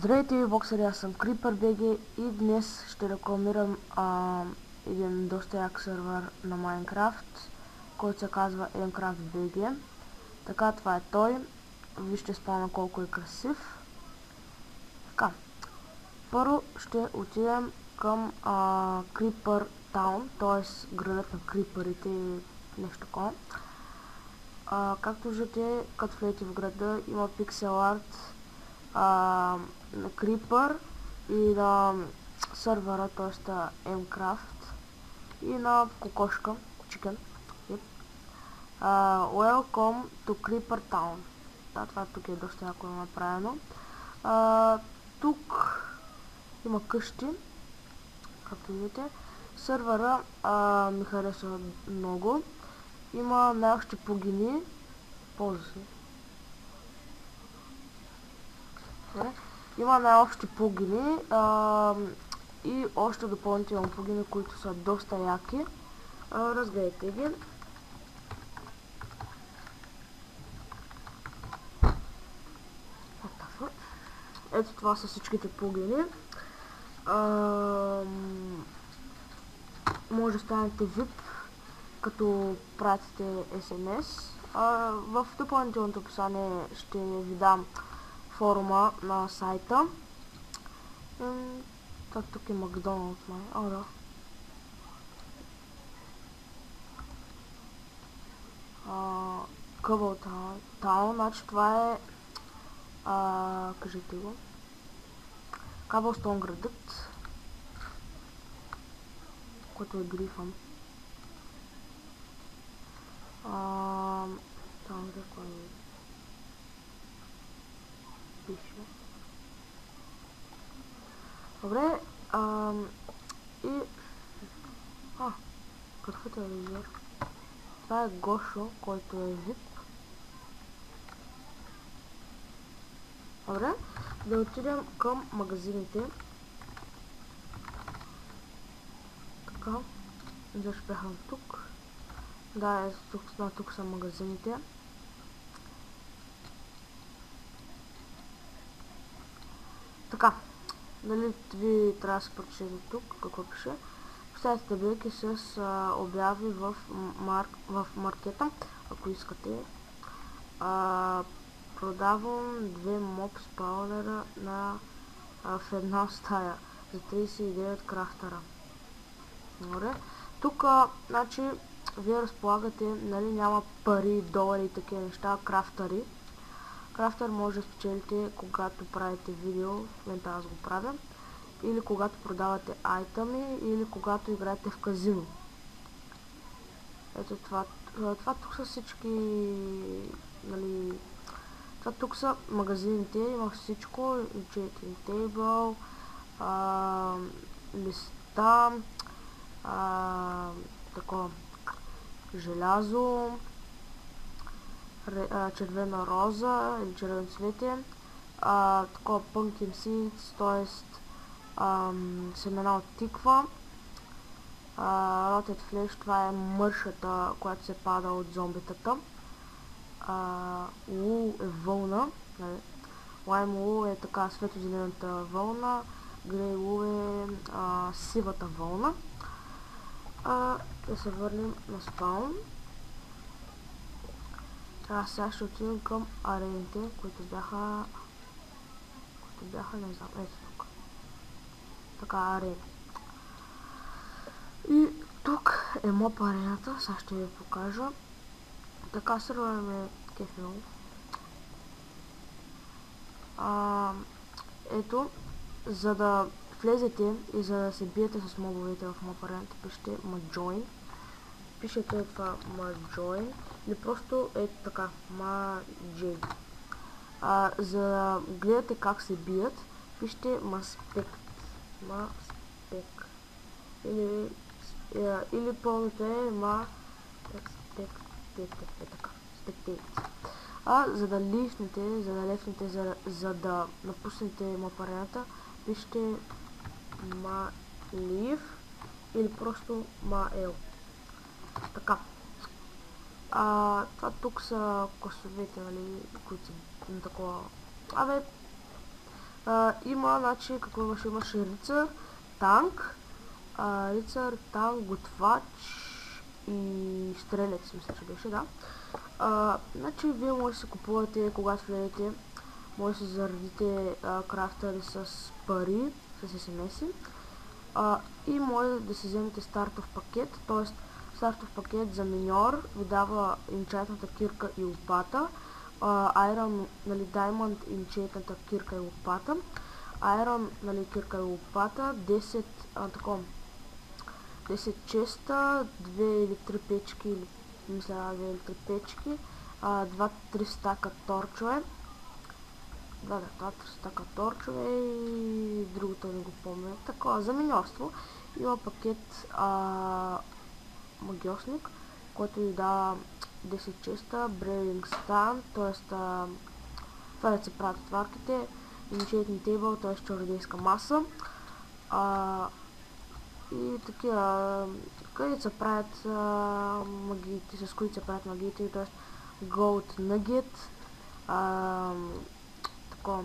Здравейте, боксери, аз съм CreeperBG и днес ще рекламирам един доста як сервер на Minecraft, който се казва MCraftBG. Така, това е той. Вижте спавна колко е красив. Така, първо ще отидем към Creeper Town, т.е. градът на криперите и нещо такова. Както виждате, като влезете в града, има пиксел арт на Creeper и на сервера, т.е. MCraft и на кокошка, chicken. Welcome to Creeper Town. Да, това тук е доста яко направено. Тук има къщи, както видите. Сервера ми харесва много. Има най-общи плагини. Ползва се. Има най-общи плагини и още допълнителни плагини, които са доста яки. Разгледайте ги. Ето това са всичките плагини. Може да станете VIP, като пратите SMS. В допълнителното описание ще ви дам форума на сайта. Так, тук е Макдоналдс, май. Да. Къбъл Таун, значи това е кажете го. Каблстон градът, който е грифън. Там какво е пише. Добре, и какво телевизор? Това е Гошо, който е VIP. Добре, да отидем към магазините. Така, защо бяхме тук? Да, тук са магазините. Така, дали ви трябва да се прочете тук, какво пише? Поставяте табелки с обяви в маркета, ако искате. Продавам 2 моб спаунера в една стая за 39 крафтера. Добре. Тук, значи, вие разполагате, нали, няма пари, долари и такива неща, крафтери. Крафтер може да спечелите, когато правите видео, в момента аз го правя, или когато продавате айтъми, или когато играете в казино. Ето това тук са всички, нали, това тук са магазините, има всичко, Enchanting Table, листа, такова желязо, червена роза или червено цвете, такова pumpkin seeds, т.е. семена от тиква, rotted flesh, това е мършата, която се пада от зомбитата, wool е вълна, lime wool е така светло-зелената вълна, grey wool е сивата вълна. Да се върнем на спаун. Сега ще отидем към арените, които бяха, не знам, ето тук. Така, арени. И тук е моб арената, сега ще ви покажа. Така, сервера ме кефил. Ето, за да влезете и за да се биете с мобовете в моб арената, пишете MAJOIN. Пишете това MAJOIN или просто е така, MAJ. За да гледате как се бият, пишете MASPEC. Или пълното е MASPEC. Така, spectate. За да лифнете, за да напуснете моб арената, пишете MALEAVE или просто MAL. Така. Това тук са класовете, нали, които са на такова. Има, значи, какво имаше? Имаше рицар, танк, готвач и стрелец, мисля, че беше, да. Значи, вие може да се купувате, когато влезете, може да се заредите крафтъри с пари, с SMS-и. И може да си вземете стартов пакет, т.е. стартов пакет за миньор ви дава инчайтната кирка и лопата, Iron, нали, Diamond, инчайтната кирка и лопата, Iron, нали, кирка и лопата, 10 честа, 2 или 3 печки, или мисля 2 или 3 печки, 2-3 стака торчове. Да, 3 стака торчове и другото не го помня. Такова, за миньорство. Има пакет магиосник, който ви дава 10 честа, Brewing Stand, т.е. това да се правят отварките, Enchanting Table, т.е. чародейска маса. И такива, където се правят магиите, с които се правят магиите, т.е. Gold Nugget, такова,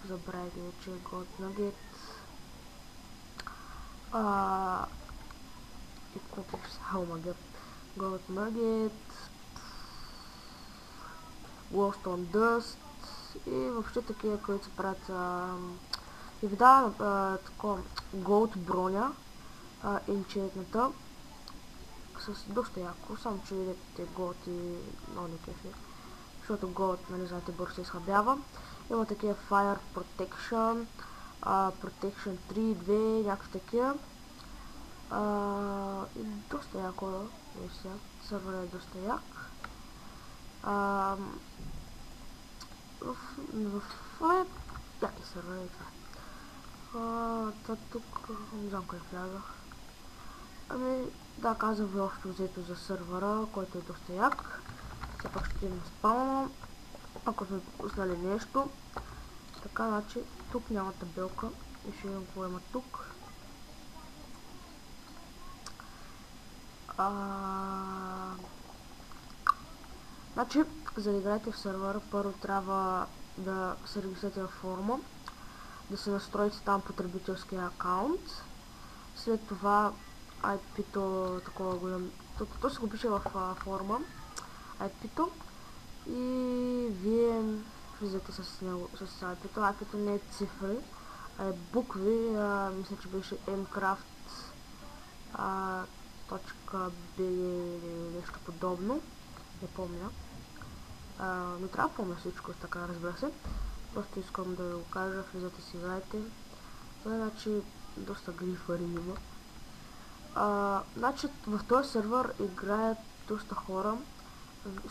забравяйте вече Gold Nugget, и какво писал Gold Nugget, Glowstone Dust и въобще такива, които се правят и ви дава такова Gold броня, енчетната, с доста яко, само че видите Gold и много не кефи, защото Gold, нали знаете, бързо се изхабява. Има такива Fire Protection, Protection 3, 2, някакви такива. И доста яко, мисля, сървърът е доста як. В яки сървър е това. Тук не знам къде влязах. Ами да, казвам ви общо взето за сървъра, който е доста як. Все пак ще имам спална, ако сме пропуснали нещо. Така, значи тук няма табелка и ще видим какво има тук. Значи, за да играете в сървъра, първо трябва да се регистрирате във форума, да се настроите там потребителския акаунт. След това IP-то такова голям, то се го пише в форума, IP-то, и вие влизате с него, с IP-то. IP-то не е цифри, а е букви, мисля, че беше mcraft.bg или нещо подобно, не помня. Не трябва да помня всичко, така, разбира се. Просто искам да ви го кажа, влизате си, играйте. Значи, доста грифари има. Значи, в този сервер играят доста хора.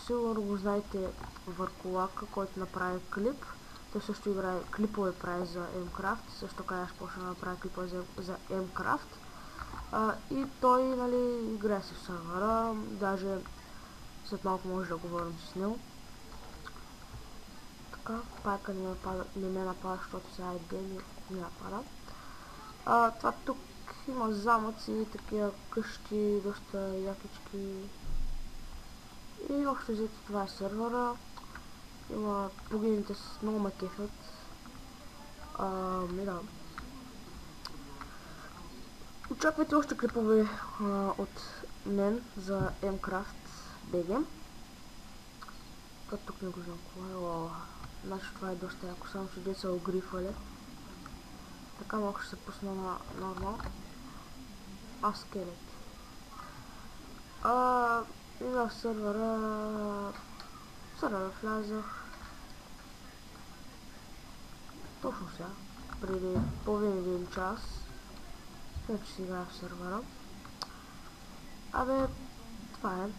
Сигурно го знаете Върколака, който направи клип. Той също играе, клипове прави за Mcraft. Също така аз почна да направя клипове за Mcraft. И той, нали, играе си в сервера. Даже след малко може да говорим с него. Пайка не ме напада, защото сега е ден и не напада. Това тук има замъци, такива къщи, доста якички. И общо взето това е сервера. Има плагините с много ме кефят. Да. Очаквайте още клипове от мен за Mcraft BG. Тук не го знам какво е. Значи това е доста яко, само че деца огрифали. Така малко ще се пусна на нормал. Скелет. И в сервера влязах точно сега, преди половин един час. Вече си играя в сервера. Това е.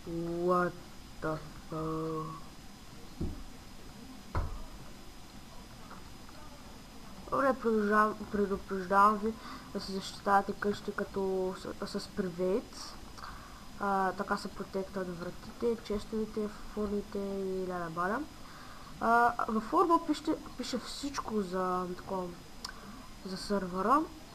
What the fuck? Добре, предупреждавам ви да се защитавате къщи като с привейт. Така се протектват вратите, честовете, фурните и ля-ля-баля. Във форума пише всичко за сервера.